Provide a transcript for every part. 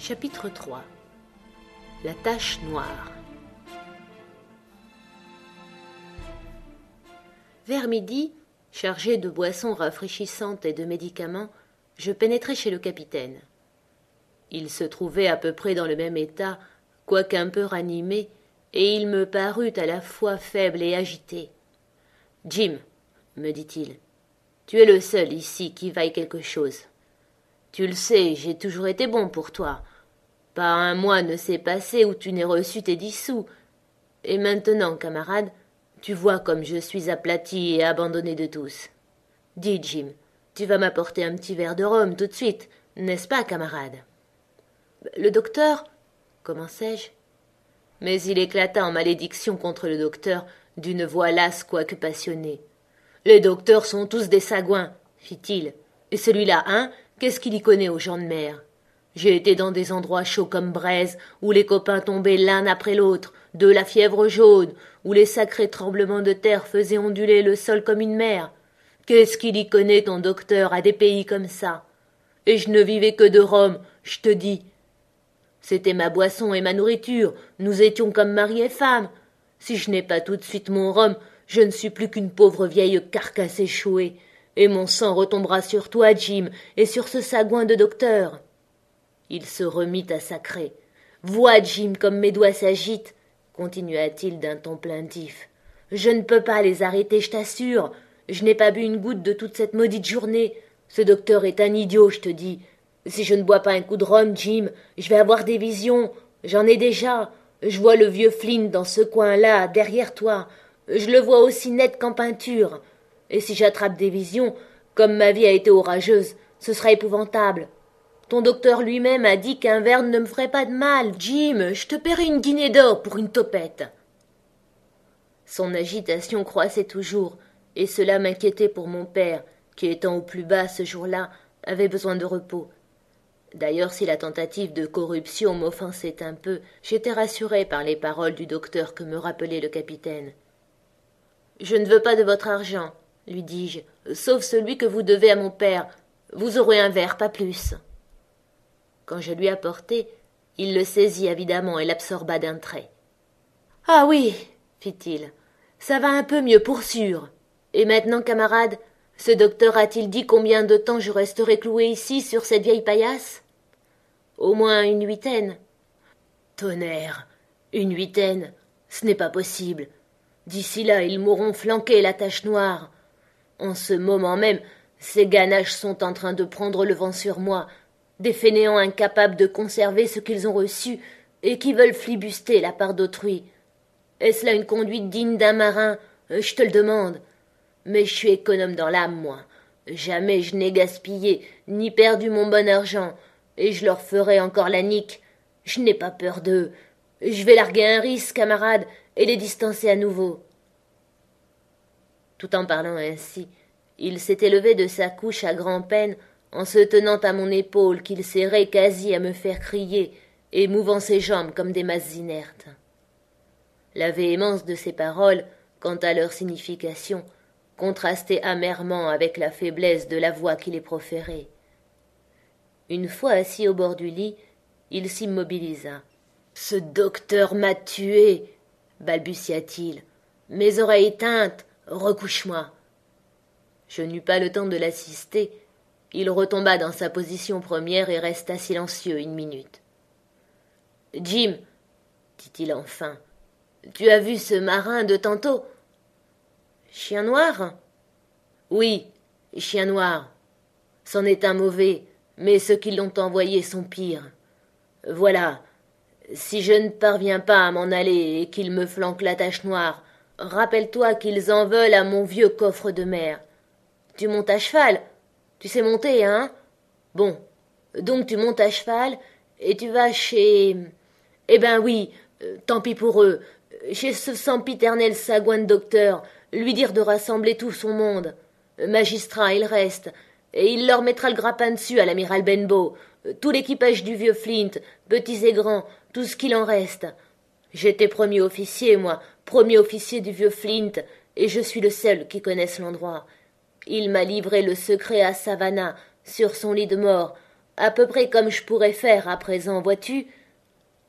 Chapitre 3. La tache noire. Vers midi, chargé de boissons rafraîchissantes et de médicaments, je pénétrai chez le capitaine. Il se trouvait à peu près dans le même état, quoiqu'un peu ranimé, et il me parut à la fois faible et agité. « Jim, me dit-il, tu es le seul ici qui vaille quelque chose. Tu le sais, j'ai toujours été bon pour toi. Pas un mois ne s'est passé où tu n'aies reçu tes 10 sous. Et maintenant, camarade, tu vois comme je suis aplati et abandonné de tous. Dis, Jim, tu vas m'apporter un petit verre de rhum tout de suite, n'est-ce pas, camarade ? Le docteur, commençai-je. Mais il éclata en malédiction contre le docteur d'une voix lasse quoique passionnée. Les docteurs sont tous des sagouins, fit-il. Et celui-là, hein, qu'est-ce qu'il y connaît aux gens de mer ? J'ai été dans des endroits chauds comme braise, où les copains tombaient l'un après l'autre, de la fièvre jaune, où les sacrés tremblements de terre faisaient onduler le sol comme une mer. Qu'est-ce qu'il y connaît, ton docteur, à des pays comme ça ? Et je ne vivais que de rhum, je te dis. C'était ma boisson et ma nourriture, nous étions comme mari et femme. Si je n'ai pas tout de suite mon rhum, je ne suis plus qu'une pauvre vieille carcasse échouée, et mon sang retombera sur toi, Jim, et sur ce sagouin de docteur. Il se remit à sacrer. « Vois, Jim, comme mes doigts s'agitent, » continua-t-il d'un ton plaintif. « Je ne peux pas les arrêter, je t'assure. Je n'ai pas bu une goutte de toute cette maudite journée. Ce docteur est un idiot, je te dis. Si je ne bois pas un coup de rhum, Jim, je vais avoir des visions. J'en ai déjà. Je vois le vieux Flint dans ce coin-là, derrière toi. Je le vois aussi net qu'en peinture. Et si j'attrape des visions, comme ma vie a été orageuse, ce sera épouvantable. Ton docteur lui-même a dit qu'un verre ne me ferait pas de mal. Jim, je te paierai une guinée d'or pour une topette. » Son agitation croissait toujours, et cela m'inquiétait pour mon père, qui, étant au plus bas ce jour-là, avait besoin de repos. D'ailleurs, si la tentative de corruption m'offensait un peu, j'étais rassuré par les paroles du docteur que me rappelait le capitaine. « Je ne veux pas de votre argent, lui dis-je, sauf celui que vous devez à mon père. Vous aurez un verre, pas plus. » Quand je lui apportai, il le saisit avidement et l'absorba d'un trait. « Ah oui, fit-il, ça va un peu mieux pour sûr. Et maintenant, camarade, ce docteur a-t-il dit combien de temps je resterai cloué ici sur cette vieille paillasse ? Au moins une huitaine. Tonnerre, une huitaine, ce n'est pas possible. D'ici là, ils m'auront flanqué la tache noire. En ce moment même, ces ganaches sont en train de prendre le vent sur moi, des fainéants incapables de conserver ce qu'ils ont reçu et qui veulent flibuster la part d'autrui. Est-ce là une conduite digne d'un marin ? Je te le demande. Mais je suis économe dans l'âme, moi. Jamais je n'ai gaspillé ni perdu mon bon argent, et je leur ferai encore la nique. Je n'ai pas peur d'eux. Je vais larguer un risque, camarade, et les distancer à nouveau. » Tout en parlant ainsi, il s'était levé de sa couche à grand-peine, en se tenant à mon épaule qu'il serrait quasi à me faire crier, et mouvant ses jambes comme des masses inertes. La véhémence de ses paroles, quant à leur signification, contrastait amèrement avec la faiblesse de la voix qui les proférait. Une fois assis au bord du lit, il s'immobilisa. « Ce docteur m'a tué, balbutia-t-il. Mes oreilles éteintes, recouche-moi. » Je n'eus pas le temps de l'assister. Il retomba dans sa position première et resta silencieux une minute. « Jim, dit-il enfin, tu as vu ce marin de tantôt ? » « Chien noir ? » ?»« Oui, chien noir. C'en est un mauvais, mais ceux qui l'ont envoyé sont pires. Voilà, si je ne parviens pas à m'en aller et qu'ils me flanquent la tache noire, rappelle-toi qu'ils en veulent à mon vieux coffre de mer. Tu montes à cheval ? Tu sais monter, hein ? Bon, donc tu montes à cheval et tu vas chez... Eh ben oui, tant pis pour eux, chez ce sempiternel sagouin de docteur, lui dire de rassembler tout son monde. Magistrat, il reste, et il leur mettra le grappin dessus à l'amiral Benbow, tout l'équipage du vieux Flint, petits et grands, tout ce qu'il en reste. J'étais premier officier, moi, premier officier du vieux Flint, et je suis le seul qui connaisse l'endroit. Il m'a livré le secret à Savannah, sur son lit de mort, à peu près comme je pourrais faire à présent, vois-tu.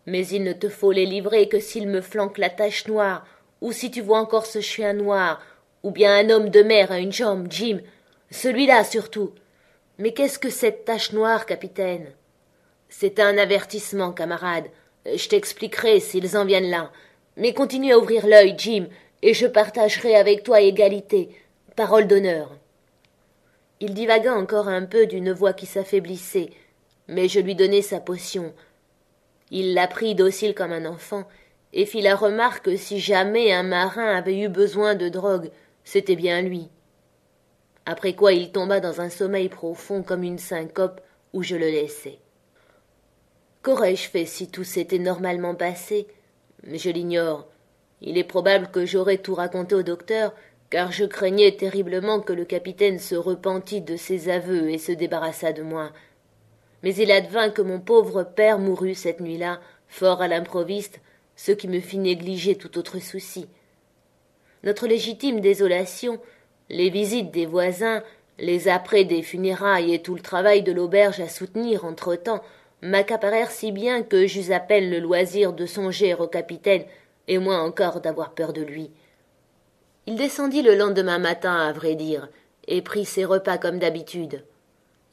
Mais il ne te faut les livrer que s'il me flanque la tache noire, ou si tu vois encore ce chien noir, ou bien un homme de mer à une jambe, Jim. Celui-là surtout. Mais qu'est-ce que cette tache noire, capitaine? C'est un avertissement, camarade. Je t'expliquerai s'ils en viennent là. Mais continue à ouvrir l'œil, Jim, et je partagerai avec toi égalité. Parole d'honneur. Il divagua encore un peu d'une voix qui s'affaiblissait, mais je lui donnai sa potion. Il la prit docile comme un enfant, et fit la remarque que si jamais un marin avait eu besoin de drogue, c'était bien lui. Après quoi il tomba dans un sommeil profond comme une syncope où je le laissai. Qu'aurais-je fait si tout s'était normalement passé? Je l'ignore. Il est probable que j'aurais tout raconté au docteur, car je craignais terriblement que le capitaine se repentît de ses aveux et se débarrassât de moi. Mais il advint que mon pauvre père mourut cette nuit-là, fort à l'improviste, ce qui me fit négliger tout autre souci. Notre légitime désolation, les visites des voisins, les apprêts des funérailles et tout le travail de l'auberge à soutenir entre-temps m'accaparèrent si bien que j'eus à peine le loisir de songer au capitaine, et moins encore d'avoir peur de lui. Il descendit le lendemain matin, à vrai dire, et prit ses repas comme d'habitude.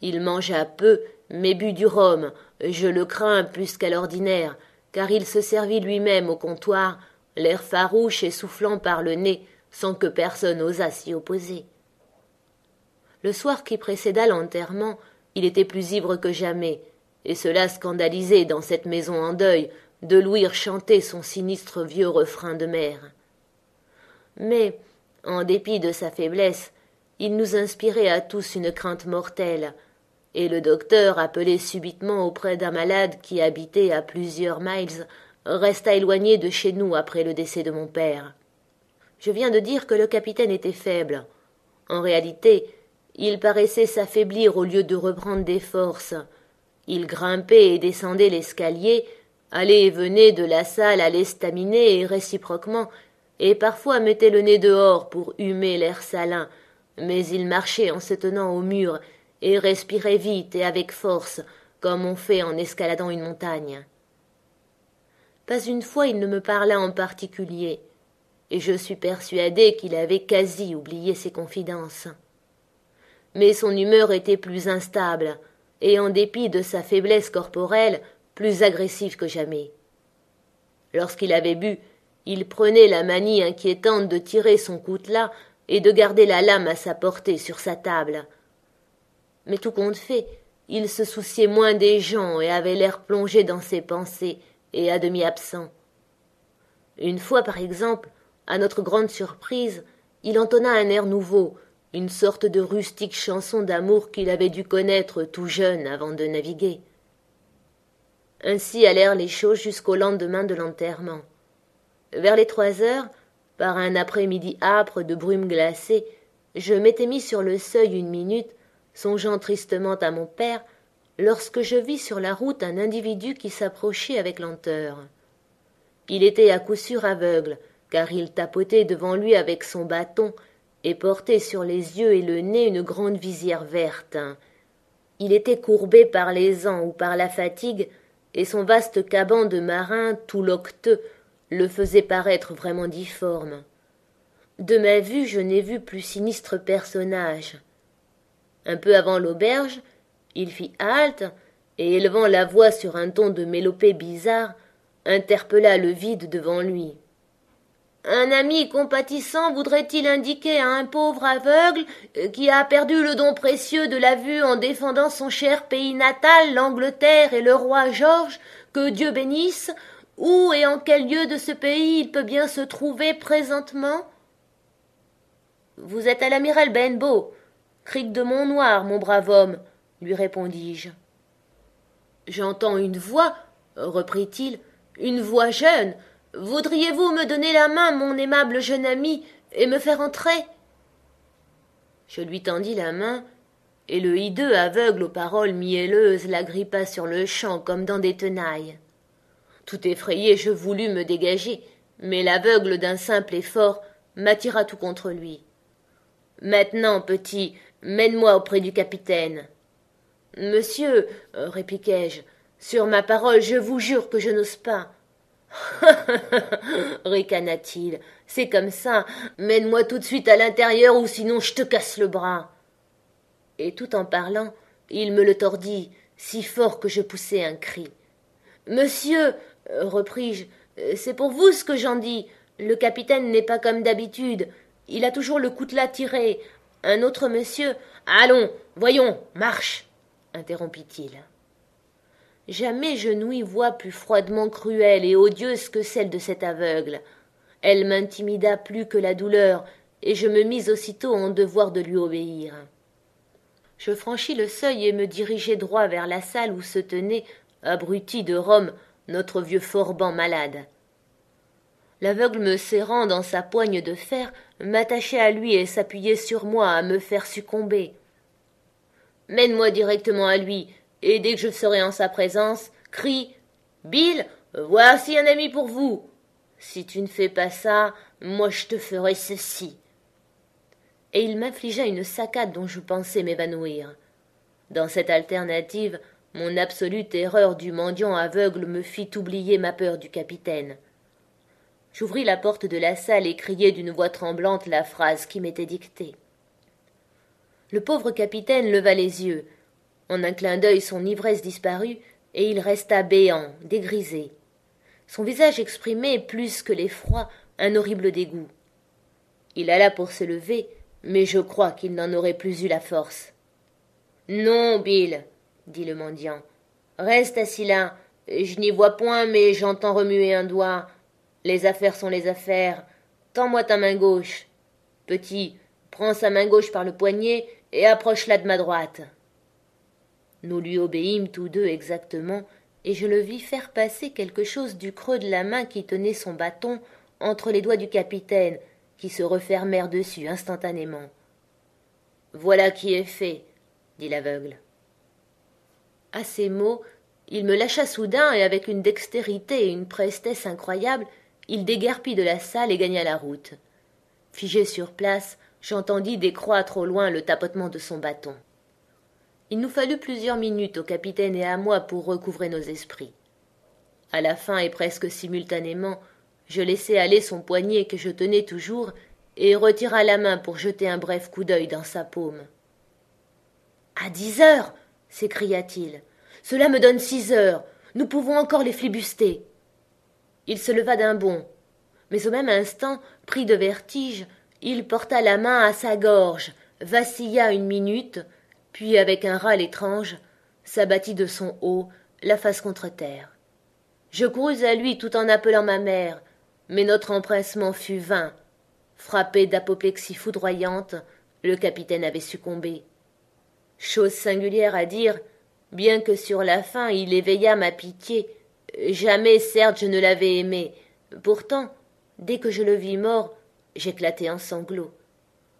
Il mangea peu, mais but du rhum, je le crains plus qu'à l'ordinaire, car il se servit lui-même au comptoir, l'air farouche et soufflant par le nez, sans que personne osât s'y opposer. Le soir qui précéda l'enterrement, il était plus ivre que jamais, et cela scandalisait dans cette maison en deuil de l'ouïr chanter son sinistre vieux refrain de mer. Mais, en dépit de sa faiblesse, il nous inspirait à tous une crainte mortelle, et le docteur, appelé subitement auprès d'un malade qui habitait à plusieurs miles, resta éloigné de chez nous après le décès de mon père. Je viens de dire que le capitaine était faible. En réalité, il paraissait s'affaiblir au lieu de reprendre des forces. Il grimpait et descendait l'escalier, allait et venait de la salle à l'estaminet et réciproquement, et parfois mettait le nez dehors pour humer l'air salin, mais il marchait en se tenant au mur et respirait vite et avec force, comme on fait en escaladant une montagne. Pas une fois il ne me parla en particulier, et je suis persuadé qu'il avait quasi oublié ses confidences. Mais son humeur était plus instable, et en dépit de sa faiblesse corporelle, plus agressive que jamais. Lorsqu'il avait bu, il prenait la manie inquiétante de tirer son coutelas et de garder la lame à sa portée sur sa table. Mais tout compte fait, il se souciait moins des gens et avait l'air plongé dans ses pensées et à demi absent. Une fois, par exemple, à notre grande surprise, il entonna un air nouveau, une sorte de rustique chanson d'amour qu'il avait dû connaître tout jeune avant de naviguer. Ainsi allèrent les choses jusqu'au lendemain de l'enterrement. Vers les 3 heures, par un après-midi âpre de brume glacée, je m'étais mis sur le seuil une minute, songeant tristement à mon père, lorsque je vis sur la route un individu qui s'approchait avec lenteur. Il était à coup sûr aveugle, car il tapotait devant lui avec son bâton et portait sur les yeux et le nez une grande visière verte. Il était courbé par les ans ou par la fatigue, et son vaste caban de marin, tout loqueteux, le faisait paraître vraiment difforme. De ma vue, je n'ai vu plus sinistre personnage. Un peu avant l'auberge, il fit halte, et élevant la voix sur un ton de mélopée bizarre, interpella le vide devant lui. Un ami compatissant voudrait-il indiquer à un pauvre aveugle qui a perdu le don précieux de la vue en défendant son cher pays natal, l'Angleterre et le roi George, que Dieu bénisse, où et en quel lieu de ce pays il peut bien se trouver présentement? Vous êtes à l'amiral Benbow, crique de Mont-Noir, mon brave homme, lui répondis-je. J'entends une voix, reprit-il, une voix jeune. Voudriez-vous me donner la main, mon aimable jeune ami, et me faire entrer? Je lui tendis la main, et le hideux, aveugle aux paroles mielleuses, l'agrippa sur le champ comme dans des tenailles. Tout effrayé, je voulus me dégager, mais l'aveugle, d'un simple effort, m'attira tout contre lui. « Maintenant, petit, mène-moi auprès du capitaine. » Monsieur, répliquai-je, sur ma parole, je vous jure que je n'ose pas. Ricana-t-il, c'est comme ça, mène-moi tout de suite à l'intérieur ou sinon je te casse le bras. Et tout en parlant, il me le tordit, si fort que je poussai un cri. Monsieur, repris-je, c'est pour vous ce que j'en dis. Le capitaine n'est pas comme d'habitude. Il a toujours le coutelas tiré. Un autre monsieur. Allons, voyons, marche, interrompit-il. Jamais je n'ouïs voix plus froidement cruelle et odieuse que celle de cet aveugle. Elle m'intimida plus que la douleur, et je me mis aussitôt en devoir de lui obéir. Je franchis le seuil et me dirigeai droit vers la salle où se tenait, abruti de Rome, notre vieux Forban malade. L'aveugle me serrant dans sa poigne de fer, m'attachait à lui et s'appuyait sur moi à me faire succomber. Mène-moi directement à lui, et dès que je serai en sa présence, crie « Bill, voici un ami pour vous. Si tu ne fais pas ça, moi je te ferai ceci. » Et il m'infligea une saccade dont je pensais m'évanouir. Dans cette alternative, mon absolue terreur du mendiant aveugle me fit oublier ma peur du capitaine. J'ouvris la porte de la salle et criai d'une voix tremblante la phrase qui m'était dictée. Le pauvre capitaine leva les yeux. En un clin d'œil, son ivresse disparut, et il resta béant, dégrisé. Son visage exprimait, plus que l'effroi, un horrible dégoût. Il alla pour se lever, mais je crois qu'il n'en aurait plus eu la force. « Non, Bill, » dit le mendiant. « Reste assis là. Je n'y vois point, mais j'entends remuer un doigt. Les affaires sont les affaires. Tends-moi ta main gauche. Petit, prends sa main gauche par le poignet et approche-la de ma droite. » Nous lui obéîmes tous deux exactement, et je le vis faire passer quelque chose du creux de la main qui tenait son bâton entre les doigts du capitaine, qui se refermèrent dessus instantanément. « Voilà qui est fait, » dit l'aveugle. À ces mots, il me lâcha soudain et avec une dextérité et une prestesse incroyables, il déguerpit de la salle et gagna la route. Figé sur place, j'entendis décroître au loin le tapotement de son bâton. Il nous fallut plusieurs minutes au capitaine et à moi pour recouvrer nos esprits. À la fin et presque simultanément, je laissai aller son poignet que je tenais toujours et retira la main pour jeter un bref coup d'œil dans sa paume. « À 10 heures !» s'écria-t-il. « Cela me donne 6 heures. Nous pouvons encore les flibuster. » Il se leva d'un bond, mais au même instant, pris de vertige, il porta la main à sa gorge, vacilla une minute, puis avec un râle étrange, s'abattit de son haut, la face contre terre. Je courus à lui tout en appelant ma mère, mais notre empressement fut vain. Frappé d'apoplexie foudroyante, le capitaine avait succombé. Chose singulière à dire, bien que sur la fin il éveillât ma pitié, jamais certes je ne l'avais aimé. Pourtant, dès que je le vis mort, j'éclatai en sanglots.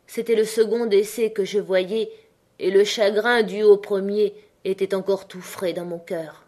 C'était le second décès que je voyais, et le chagrin dû au premier était encore tout frais dans mon cœur.